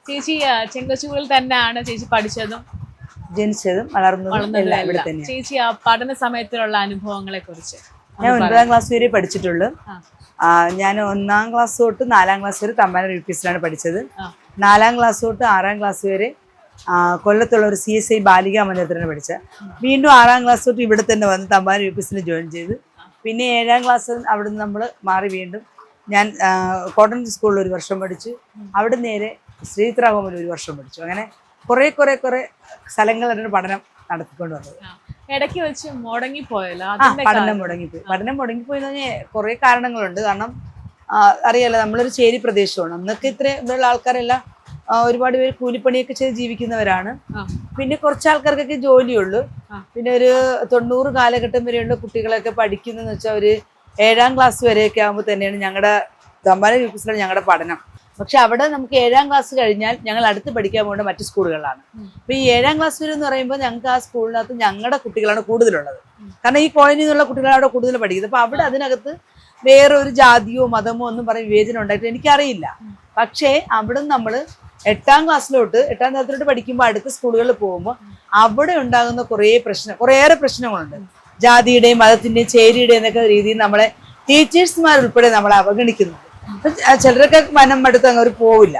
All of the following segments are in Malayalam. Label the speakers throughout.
Speaker 1: ചേച്ചി ചെങ്കച്ചൂരിൽ തന്നെയാണ് ചേച്ചി പഠിച്ചതും
Speaker 2: ജനിച്ചതും വളർന്നതും എല്ലാം ഇവിടെ തന്നെയാണ്.
Speaker 1: ചേച്ചി ആ പഠന സമയത്തിലുള്ള അനുഭവങ്ങളെ കുറിച്ച്?
Speaker 2: ഞാൻ 9ാം ക്ലാസ് വരെ പഠിച്ചിട്ടുള്ളൂ. ഞാൻ 1ാം ക്ലാസ് തൊട്ട് 4ാം ക്ലാസ് വരെ തമ്പാനൂർ UPSലാണ് പഠിച്ചത്. 4ാം ക്ലാസ് തൊട്ട് 6ാം ക്ലാസ് വരെ കൊല്ലത്തുള്ള ഒരു CSI ബാലികാ മന്ദിരത്തിലാണ് പഠിച്ചത്. വീണ്ടും 6ാം ക്ലാസ് തൊട്ട് ഇവിടെ തന്നെ വന്ന് തമ്പാനൂർ UPSൽ ജോയിൻ ചെയ്ത്. പിന്നെ 7ാം ക്ലാസ് അവിടെ നിന്ന് നമ്മൾ മാറി വീണ്ടും ഞാൻ കോട്ടൺ സ്കൂളിൽ ഒരു വർഷം പഠിച്ചു. അവിടെ നേരെ ശ്രീത്രാകോമിൽ ഒരു വർഷം പഠിച്ചു. അങ്ങനെ കുറേ സ്ഥലങ്ങളിലാണ് പഠനം നടത്തിക്കൊണ്ട് വന്നത്.
Speaker 1: ഇടയ്ക്ക് വെച്ച് മുടങ്ങിപ്പോയല്ലോ?
Speaker 2: പഠനം മുടങ്ങിപ്പോയി എന്ന് പറഞ്ഞാൽ കുറേ കാരണങ്ങളുണ്ട്. കാരണം അറിയാലോ, നമ്മളൊരു ചേരി പ്രദേശമാണ്. അന്നൊക്കെ ഇത്രയുള്ള ആൾക്കാരെല്ലാം ഒരുപാട് പേര് കൂലിപ്പണിയൊക്കെ ചെയ്ത് ജീവിക്കുന്നവരാണ്. പിന്നെ കുറച്ച് ആൾക്കാർക്കൊക്കെ ജോലിയുള്ളൂ. പിന്നെ ഒരു 90 കാലഘട്ടം വരെയുള്ള കുട്ടികളൊക്കെ പഠിക്കുന്നതെന്ന് വെച്ചാൽ ഒരു 7ാം ക്ലാസ് വരെയൊക്കെ ആകുമ്പോൾ തന്നെയാണ് ഞങ്ങളുടെ തമ്പാനൂർ UPSലാണ് ഞങ്ങളുടെ പഠനം. പക്ഷെ അവിടെ നമുക്ക് 7ാം ക്ലാസ് കഴിഞ്ഞാൽ ഞങ്ങൾ അടുത്ത് പഠിക്കാൻ പോകേണ്ട മറ്റു സ്കൂളുകളിലാണ്. അപ്പൊ ഈ 7ാം ക്ലാസ് വരെ എന്ന് പറയുമ്പോൾ ഞങ്ങൾക്ക് ആ സ്കൂളിനകത്ത് ഞങ്ങളുടെ കുട്ടികളാണ് കൂടുതലുള്ളത്. കാരണം ഈ കോളനിയിൽ നിന്നുള്ള കുട്ടികളാണ് അവിടെ കൂടുതൽ പഠിക്കുന്നത്. അപ്പൊ അവിടെ അതിനകത്ത് വേറെ ഒരു ജാതിയോ മതമോ ഒന്നും പറയും വിവേചനം ഉണ്ടായിട്ട് എനിക്കറിയില്ല. പക്ഷേ അവിടെ നമ്മൾ 8ാം ക്ലാസ്സിലോട്ട് 8ാം തലത്തിലോട്ട് പഠിക്കുമ്പോൾ അടുത്ത സ്കൂളുകളിൽ പോകുമ്പോൾ അവിടെ ഉണ്ടാകുന്ന കുറേയേറെ പ്രശ്നങ്ങളുണ്ട്. ജാതിയുടെയും മതത്തിന്റെയും ചേരിയുടെയും എന്നൊക്കെ രീതിയിൽ നമ്മളെ ടീച്ചേഴ്സ്മാരുൾപ്പെടെ നമ്മളെ അവഗണിക്കുന്നുണ്ട്. ചിലരൊക്കെ മനം മടുത്ത് അങ്ങ് അവർ പോവില്ല,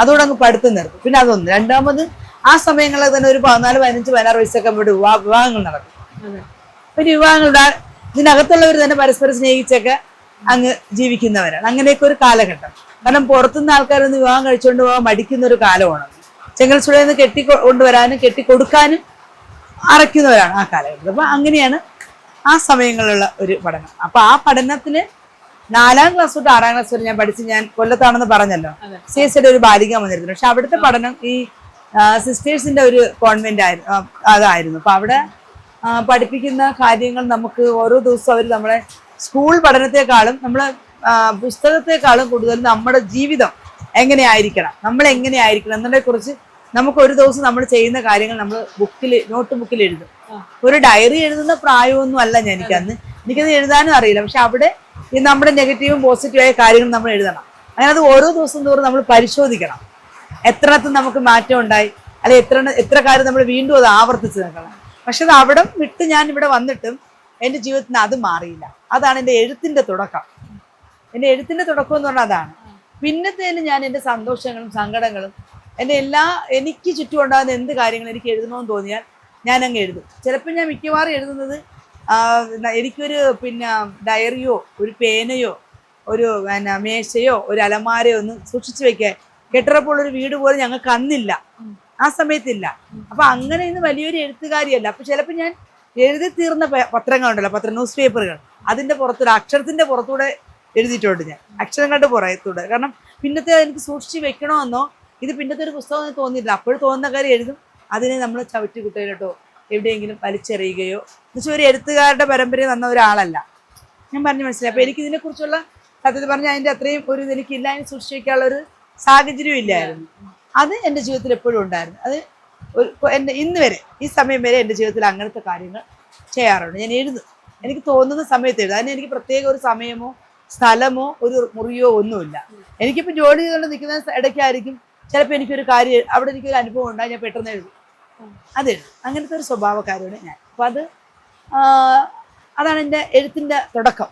Speaker 2: അതുകൊണ്ട് അങ്ങ് പഠിത്തം നിർത്തും. പിന്നെ അതൊന്ന്. രണ്ടാമത് ആ സമയങ്ങളിൽ തന്നെ ഒരു 14, 15, 16 വയസ്സൊക്കെ നമ്മുടെ വിവാഹങ്ങൾ നടക്കും. പിന്നെ വിവാഹങ്ങളുടെ ഇതിനകത്തുള്ളവർ തന്നെ പരസ്പരം സ്നേഹിച്ചൊക്കെ അങ്ങ് ജീവിക്കുന്നവരാണ്. അങ്ങനെയൊക്കെ ഒരു കാലഘട്ടം. കാരണം പുറത്തുനിന്ന് ആൾക്കാരൊന്ന് വിവാഹം കഴിച്ചുകൊണ്ട് പോകാൻ മടിക്കുന്ന ഒരു കാലമാണ്. ചെങ്കൽച്ചുളയിൽ നിന്ന് കെട്ടിക്കൊണ്ടുവരാനും കെട്ടിക്കൊടുക്കാനും അറയ്ക്കുന്നവരാണ് ആ കാലഘട്ടത്തിൽ. അപ്പൊ അങ്ങനെയാണ് ആ സമയങ്ങളിലുള്ള ഒരു പഠനം. അപ്പൊ ആ പഠനത്തിന് 4ാം ക്ലാസ് തൊട്ട് 6ാം ക്ലാസ് വരെ ഞാൻ പഠിച്ച്, ഞാൻ കൊല്ലത്താണെന്ന് പറഞ്ഞല്ലോ, CSIയുടെ ഒരു ബാലികാ മന്ദിരത്തിൽ. പക്ഷെ അവിടുത്തെ പഠനം ഈ സിസ്റ്റേഴ്സിന്റെ ഒരു കോൺവെന്റ് ആയിരുന്നു, അതായിരുന്നു. അപ്പൊ അവിടെ പഠിപ്പിക്കുന്ന കാര്യങ്ങൾ നമുക്ക് ഓരോ ദിവസവും അവർ നമ്മളെ സ്കൂൾ പഠനത്തെക്കാളും നമ്മളെ പുസ്തകത്തെക്കാളും കൂടുതൽ നമ്മുടെ ജീവിതം എങ്ങനെയായിരിക്കണം, നമ്മൾ എങ്ങനെയായിരിക്കണം എന്നതിനെ കുറിച്ച് നമുക്ക് ഒരു ദിവസം നമ്മൾ ചെയ്യുന്ന കാര്യങ്ങൾ നമ്മൾ നോട്ട് ബുക്കിൽ എഴുതും. ഒരു ഡയറി എഴുതുന്ന പ്രായമൊന്നും അല്ല എനിക്കത് എഴുതാനും അറിയില്ല. പക്ഷെ അവിടെ ഈ നമ്മുടെ നെഗറ്റീവും പോസിറ്റീവായ കാര്യങ്ങൾ നമ്മൾ എഴുതണം. അങ്ങനെ അത് ഓരോ ദിവസം തോറും നമ്മൾ പരിശോധിക്കണം. എത്രത്തിൽ നമുക്ക് മാറ്റം ഉണ്ടായി, അല്ലെ എത്ര കാര്യം നമ്മൾ വീണ്ടും അത് ആവർത്തിച്ച് നിൽക്കണം. പക്ഷെ അത് അവിടെ വിട്ട് ഞാൻ ഇവിടെ വന്നിട്ടും എൻ്റെ ജീവിതത്തിന് അത് മാറിയില്ല. അതാണ് എൻ്റെ എഴുത്തിൻ്റെ തുടക്കം. എൻ്റെ എഴുത്തിൻ്റെ തുടക്കം എന്ന് പറഞ്ഞാൽ അതാണ്. പിന്നത്തേന് ഞാൻ എൻ്റെ സന്തോഷങ്ങളും സങ്കടങ്ങളും എൻ്റെ എനിക്ക് ചുറ്റും ഉണ്ടാകുന്ന എന്ത് കാര്യങ്ങളും എനിക്ക് എഴുതണമെന്ന് തോന്നിയാൽ ഞാൻ അങ്ങ് എഴുതും. ചിലപ്പോൾ ഞാൻ മിക്കവാറും എഴുതുന്നത് എനിക്കൊരു ഡയറിയോ ഒരു പേനയോ ഒരു മേശയോ ഒരു അലമാരയോ ഒന്നും സൂക്ഷിച്ചു വെക്കാൻ കെട്ടിറപ്പുള്ളൊരു വീട് പോലും ഞങ്ങൾക്ക് അന്നില്ല, ആ സമയത്തില്ല. അപ്പൊ അങ്ങനെ ഇന്ന് വലിയൊരു എഴുത്തുകാരിയല്ല. അപ്പൊ ചിലപ്പോൾ ഞാൻ എഴുതി തീർന്ന പത്രങ്ങളുണ്ടല്ലോ, ന്യൂസ് പേപ്പറുകൾ, അതിന്റെ പുറത്തൊരു അക്ഷരത്തിന്റെ പുറത്തൂടെ എഴുതിയിട്ടുണ്ട് ഞാൻ, അക്ഷരങ്ങളുടെ പുറത്തൂടെ. കാരണം പിന്നത്തെ എനിക്ക് സൂക്ഷിച്ച് വെക്കണമെന്നോ ഇത് പിന്നത്തെ ഒരു പുസ്തകം തോന്നിയില്ല. അപ്പോഴും തോന്നുന്ന കാര്യം എഴുതും. അതിനെ നമ്മൾ ചവിട്ടി കുട്ടയിലോട്ടോ എവിടെയെങ്കിലും വലിച്ചെറിയുകയോ എന്നുവെച്ചാൽ ഒരു എഴുത്തുകാരുടെ പരമ്പരയിൽ വന്ന ഒരാളല്ല ഞാൻ പറഞ്ഞു മനസ്സിലായി. അപ്പൊ എനിക്ക് ഇതിനെക്കുറിച്ചുള്ള സത്യത്തിൽ പറഞ്ഞാൽ അതിൻ്റെ അത്രയും ഒരു എനിക്കില്ല, അതിന് സൂക്ഷിച്ച് വയ്ക്കാനുള്ള ഒരു സാഹചര്യം ഇല്ലായിരുന്നു. അത് എൻ്റെ ജീവിതത്തിൽ എപ്പോഴും ഉണ്ടായിരുന്നു. അത് ഇന്ന് വരെ ഈ സമയം വരെ എൻ്റെ ജീവിതത്തിൽ അങ്ങനത്തെ കാര്യങ്ങൾ ചെയ്യാറുണ്ട്. ഞാൻ എഴുതും, എനിക്ക് തോന്നുന്ന സമയത്ത് എഴുതും. അതിന് എനിക്ക് പ്രത്യേക ഒരു സമയമോ സ്ഥലമോ ഒരു മുറിയോ ഒന്നുമില്ല. എനിക്കിപ്പോൾ ജോലി ചെയ്തുകൊണ്ട് നിൽക്കുന്ന ഇടയ്ക്കായിരിക്കും ചിലപ്പോൾ എനിക്കൊരു കാര്യം, അവിടെ എനിക്കൊരു അനുഭവം ഉണ്ടായി, ഞാൻ പെട്ടെന്ന് എഴുതും, അതെഴുതും. അങ്ങനത്തെ ഒരു സ്വഭാവക്കാരാണ് ഞാൻ. അപ്പം അതാണ് എൻ്റെ എഴുത്തിൻ്റെ തുടക്കം.